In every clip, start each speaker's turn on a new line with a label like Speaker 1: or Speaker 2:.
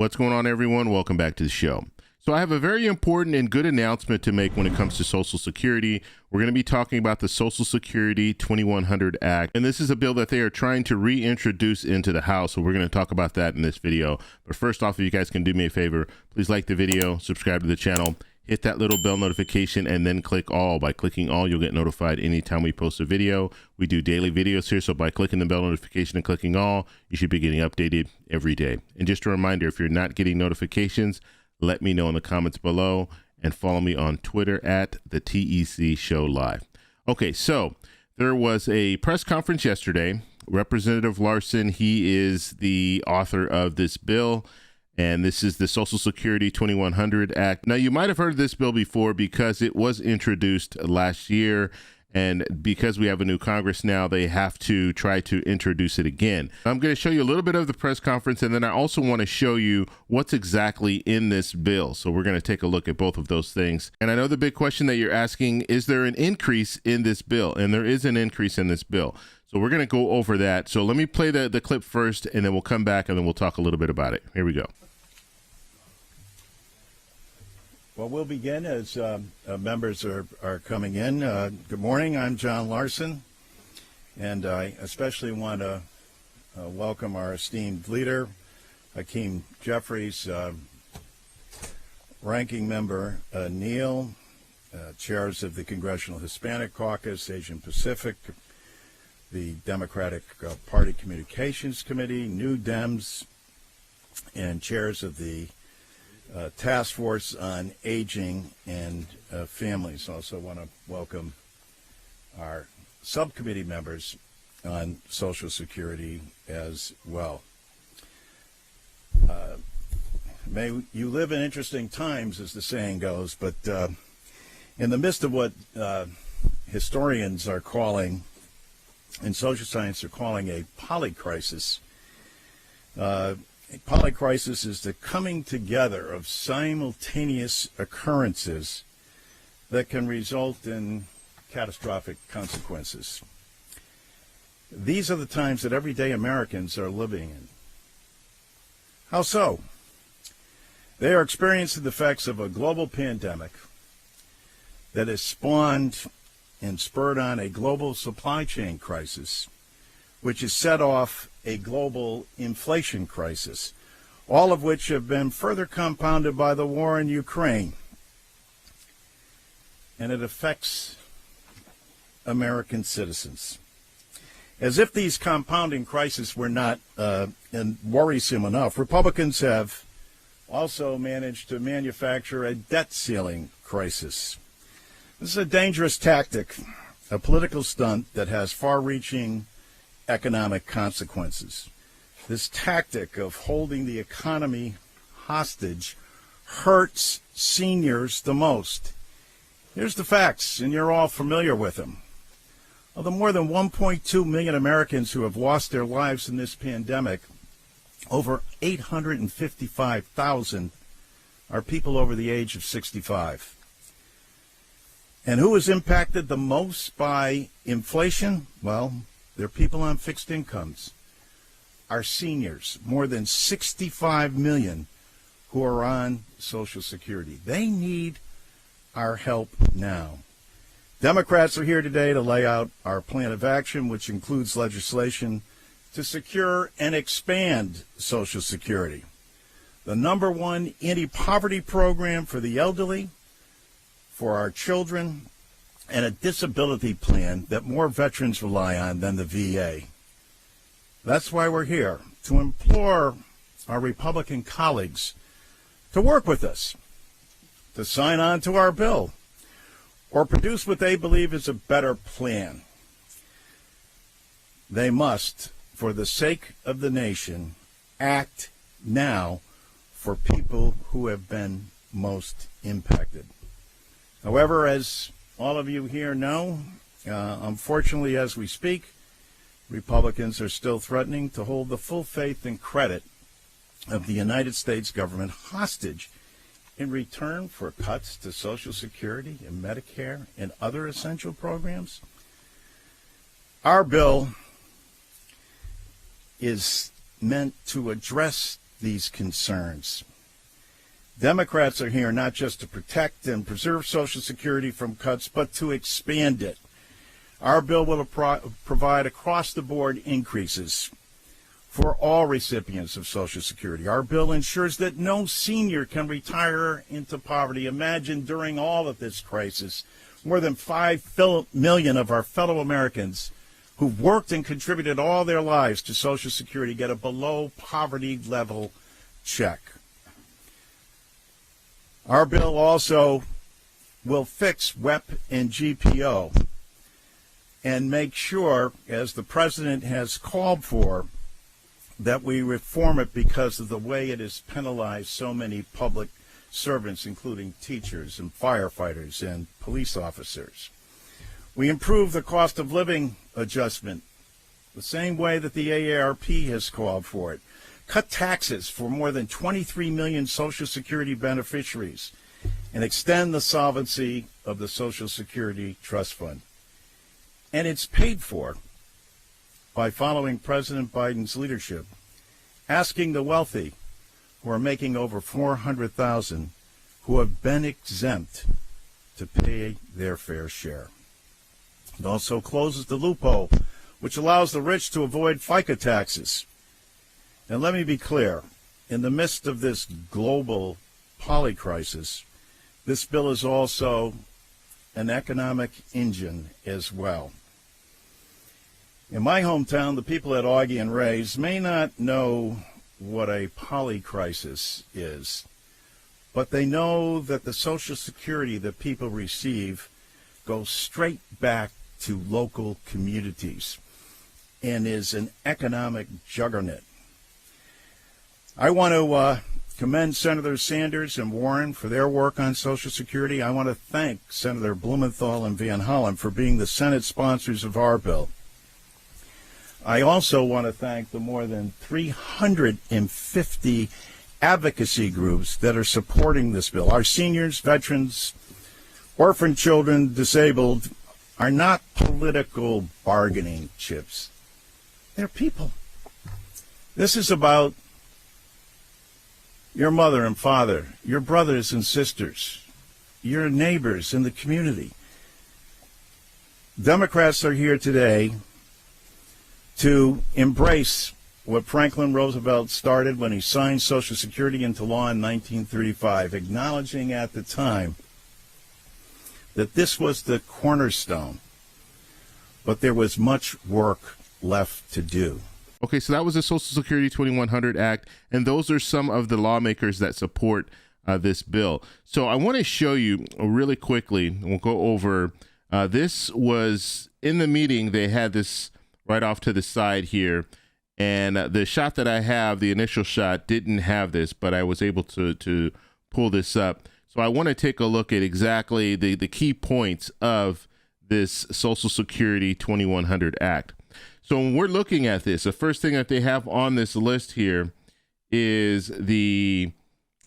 Speaker 1: What's going on, everyone? Welcome back to the show. So I have a very important and good announcement to make when it comes to Social Security. We're going to be talking about the Social Security 2100 Act, and this is a bill that they are trying to reintroduce into the House, so we're going to talk about that in this video. But first off, if you guys can do me a favor, please like the video, subscribe to the channel, hit that little bell notification, and then click all. By clicking all, you'll get notified anytime we post a video. We do daily videos here, so by clicking the bell notification and clicking all, you should be getting updated every day. And just a reminder, if you're not getting notifications, let me know in the comments below, and follow me on Twitter at the TEC Show Live. Okay, so there was a press conference yesterday. Representative Larson, he is the author of this bill, and this is the Social Security 2100 Act. Now, you might have heard of this bill before because it was introduced last year, and because we have a new Congress now, they have to try to introduce it again. I'm going to show you a little bit of the press conference, and then I also want to show you what's exactly in this bill. So we're going to take a look at both of those things. And I know the big question that you're asking, is there an increase in this bill? And there is an increase in this bill. So we're going to go over that. So let me play the clip first, and then we'll come back, and then we'll talk a little bit about it. Here we go.
Speaker 2: Well, we'll begin as members are coming in. Good morning. I'm John Larson, and I especially want to welcome our esteemed leader, Hakeem Jeffries, Ranking Member Neal, chairs of the Congressional Hispanic Caucus, Asian Pacific, the Democratic Party Communications Committee, New Dems, and chairs of the Task Force on Aging and Families. Also want to welcome our subcommittee members on Social Security as well. May you live in interesting times, as the saying goes, but in the midst of what historians are calling, and social science are calling, a polycrisis. A polycrisis is the coming together of simultaneous occurrences that can result in catastrophic consequences. These are the times that everyday Americans are living in. How so? They are experiencing the effects of a global pandemic that has spawned and spurred on a global supply chain crisis, which has set off a global inflation crisis, all of which have been further compounded by the war in Ukraine. And it affects American citizens. As if these compounding crises were not worrisome enough, Republicans have also managed to manufacture a debt ceiling crisis. This is a dangerous tactic, a political stunt that has far-reaching economic consequences. This tactic of holding the economy hostage hurts seniors the most. Here's the facts, and you're all familiar with them. Of the more than 1.2 million Americans who have lost their lives in this pandemic, over 855,000 are people over the age of 65. And who is impacted the most by inflation? Well, they're people on fixed incomes. Our seniors, more than 65 million who are on Social Security. They need our help now. Democrats are here today to lay out our plan of action, which includes legislation to secure and expand Social Security, the #1 anti-poverty program for the elderly, for our children, and a disability plan that more veterans rely on than the VA. That's why we're here, to implore our Republican colleagues to work with us, to sign on to our bill, or produce what they believe is a better plan. They must, for the sake of the nation, act now for people who have been most impacted. However, as all of you here know, unfortunately, as we speak, Republicans are still threatening to hold the full faith and credit of the United States government hostage in return for cuts to Social Security and Medicare and other essential programs. Our bill is meant to address these concerns. Democrats are here not just to protect and preserve Social Security from cuts, but to expand it. Our bill will provide across-the-board increases for all recipients of Social Security. Our bill ensures that no senior can retire into poverty. Imagine during all of this crisis, more than 5 million of our fellow Americans who've worked and contributed all their lives to Social Security get a below-poverty level check. Our bill also will fix WEP and GPO and make sure, as the president has called for, that we reform it because of the way it has penalized so many public servants, including teachers and firefighters and police officers. We improve the cost of living adjustment the same way that the AARP has called for it. Cut taxes for more than 23 million Social Security beneficiaries and extend the solvency of the Social Security Trust Fund. And it's paid for by following President Biden's leadership, asking the wealthy who are making over $400,000 who have been exempt to pay their fair share. It also closes the loophole which allows the rich to avoid FICA taxes. And let me be clear, in the midst of this global polycrisis, this bill is also an economic engine as well. In my hometown, the people at Augie and Ray's may not know what a polycrisis is, but they know that the Social Security that people receive goes straight back to local communities and is an economic juggernaut. I want to commend Senators Sanders and Warren for their work on Social Security. I want to thank Senator Blumenthal and Van Hollen for being the Senate sponsors of our bill. I also want to thank the more than 350 advocacy groups that are supporting this bill. Our seniors, veterans, orphan children, disabled are not political bargaining chips. They're people. This is about your mother and father, your brothers and sisters, your neighbors in the community. Democrats are here today to embrace what Franklin Roosevelt started when he signed Social Security into law in 1935, acknowledging at the time that this was the cornerstone, but there was much work left to do.
Speaker 1: Okay, so that was the Social Security 2100 Act, and those are some of the lawmakers that support this bill. So I want to show you really quickly, and we'll go over, this was in the meeting, they had this right off to the side here, and the shot that I have, the initial shot, didn't have this, but I was able to pull this up. So I want to take a look at exactly the key points of this Social Security 2100 Act. So when we're looking at this, the first thing that they have on this list here is the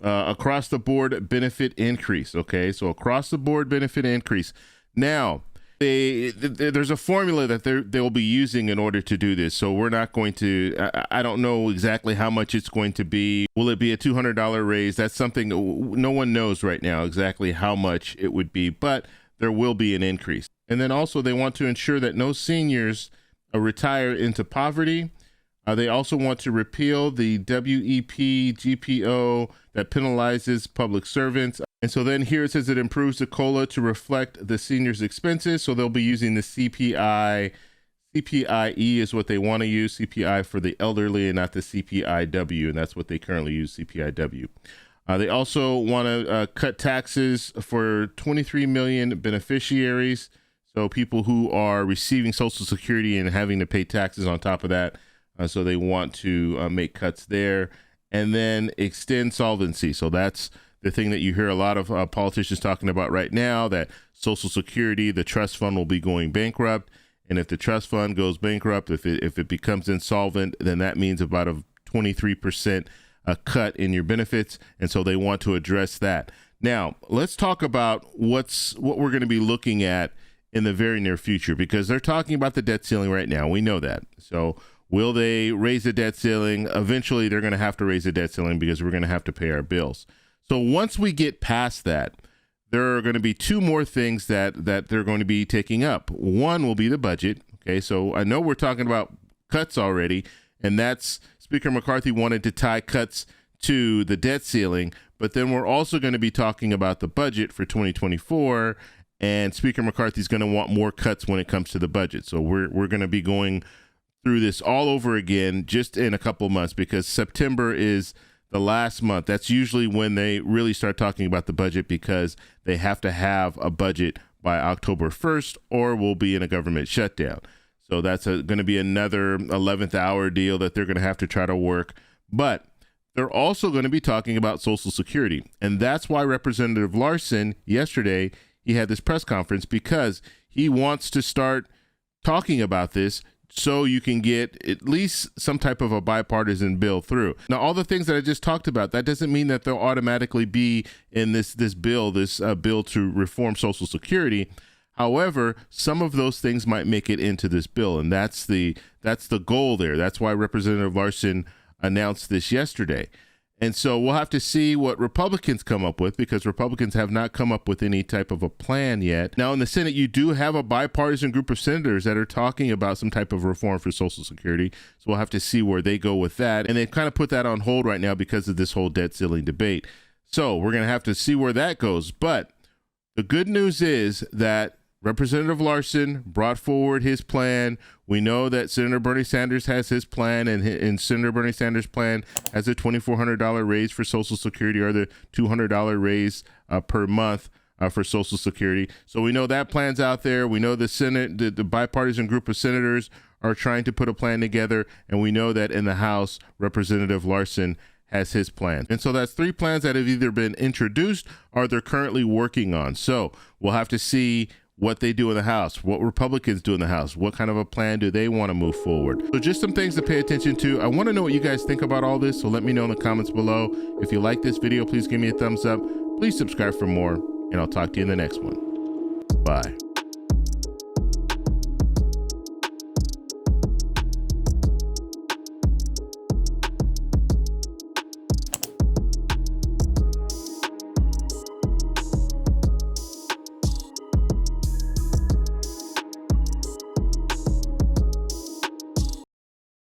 Speaker 1: across the board benefit increase. Okay, so across the board benefit increase. Now, there's a formula that they'll be using in order to do this. So we're not going to, I don't know exactly how much it's going to be. Will it be a $200 raise? That's something no one knows right now exactly how much it would be, but there will be an increase. And then also they want to ensure that no seniors retire into poverty. They also want to repeal the WEP GPO that penalizes public servants. And so then here it says it improves the COLA to reflect the seniors' expenses. So they'll be using the CPI. CPIE is what they want to use, CPI for the elderly and not the CPIW. And that's what they currently use, CPIW. They also want to cut taxes for 23 million beneficiaries. So people who are receiving Social Security and having to pay taxes on top of that. So they want to make cuts there, and then extend solvency. So that's the thing that you hear a lot of politicians talking about right now, that Social Security, the trust fund, will be going bankrupt. And if the trust fund goes bankrupt, if it becomes insolvent, then that means about a 23% cut in your benefits. And so they want to address that. Now, let's talk about what we're going to be looking at in the very near future, because they're talking about the debt ceiling right now. We know that. So Will they raise the debt ceiling? Eventually, they're going to have to raise the debt ceiling because we're going to have to pay our bills. So once we get past that, there are going to be two more things that they're going to be taking up. One will be the budget. Okay, so I know we're talking about cuts already, and that's Speaker McCarthy wanted to tie cuts to the debt ceiling, but then we're also going to be talking about the budget for 2024, and Speaker McCarthy's going to want more cuts when it comes to the budget. So we're going to be going through this all over again just in a couple of months, because September is the last month. That's usually when they really start talking about the budget, because they have to have a budget by October 1st or we'll be in a government shutdown. So that's going to be another 11th hour deal that they're going to have to try to work. But they're also going to be talking about Social Security. And that's why Representative Larson yesterday, he had this press conference, because he wants to start talking about this so you can get at least some type of a bipartisan bill through. Now, all the things that I just talked about, that doesn't mean that they'll automatically be in this bill to reform Social Security. However, some of those things might make it into this bill, and that's the goal there. That's why Representative Larson announced this yesterday. And so we'll have to see what Republicans come up with, because Republicans have not come up with any type of a plan yet. Now, in the Senate, you do have a bipartisan group of senators that are talking about some type of reform for Social Security. So we'll have to see where they go with that. And they've kind of put that on hold right now because of this whole debt ceiling debate. So we're going to have to see where that goes. But the good news is that Representative Larson brought forward his plan. We know that Senator Bernie Sanders has his plan, and Senator Bernie Sanders' plan has a $2,400 raise for Social Security, or the $200 raise per month for Social Security. So we know that plan's out there. We know the Senate, the bipartisan group of senators are trying to put a plan together, and we know that in the House, Representative Larson has his plan. And so that's three plans that have either been introduced or they're currently working on. So we'll have to see what they do in the House, what Republicans do in the House, what kind of a plan do they want to move forward. So just some things to pay attention to. I want to know what you guys think about all this, so let me know in the comments below. If you like this video, please give me a thumbs up. Please subscribe for more, and I'll talk to you in the next one. Bye.